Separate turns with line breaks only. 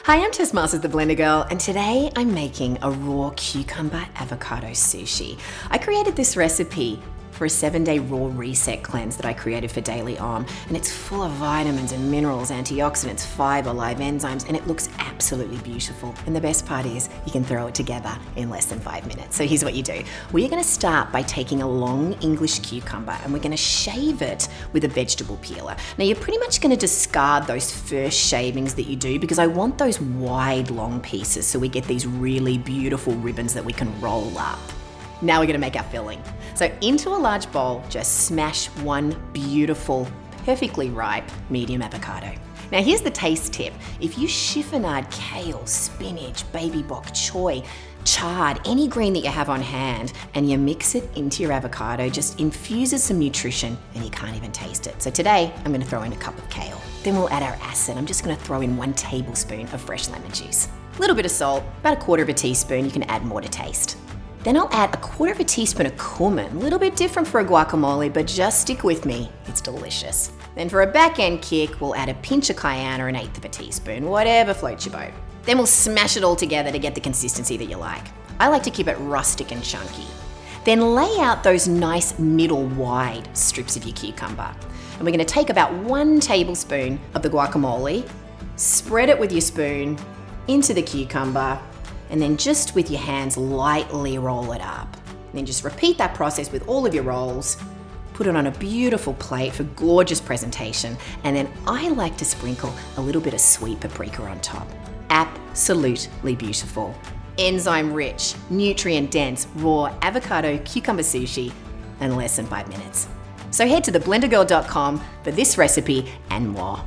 Hi, I'm Tessmasters the Blender Girl, and today I'm making a raw cucumber avocado sushi. I created this recipe for a 7-day raw reset cleanse that I created for Daily Om, and it's full of vitamins and minerals, antioxidants, fiber, live enzymes, and it looks absolutely beautiful. And the best part is you can throw it together in less than 5 minutes. So here's what you do. We're gonna start by taking a long English cucumber and we're gonna shave it with a vegetable peeler. Now you're pretty much gonna discard those first shavings that you do because I want those wide, long pieces so we get these really beautiful ribbons that we can roll up. Now we're gonna make our filling. So into a large bowl, just smash one beautiful, perfectly ripe medium avocado. Now here's the taste tip. If you chiffonade kale, spinach, baby bok choy, chard, any green that you have on hand, and you mix it into your avocado, just infuses some nutrition and you can't even taste it. So today, I'm gonna throw in a cup of kale. Then we'll add our acid. I'm just gonna throw in 1 tablespoon of fresh lemon juice. A little bit of salt, about 1/4 teaspoon. You can add more to taste. Then I'll add 1/4 teaspoon of cumin, a little bit different for a guacamole, but just stick with me, it's delicious. Then for a back end kick, we'll add a pinch of cayenne or 1/8 teaspoon, whatever floats your boat. Then we'll smash it all together to get the consistency that you like. I like to keep it rustic and chunky. Then lay out those nice middle wide strips of your cucumber. And we're gonna take about 1 tablespoon of the guacamole, spread it with your spoon into the cucumber, and then just with your hands lightly roll it up. And then just repeat that process with all of your rolls. Put it on a beautiful plate for gorgeous presentation. And then I like to sprinkle a little bit of sweet paprika on top. Absolutely beautiful. Enzyme rich, nutrient dense, raw avocado cucumber sushi in less than 5 minutes. So head to theblendergirl.com for this recipe and more.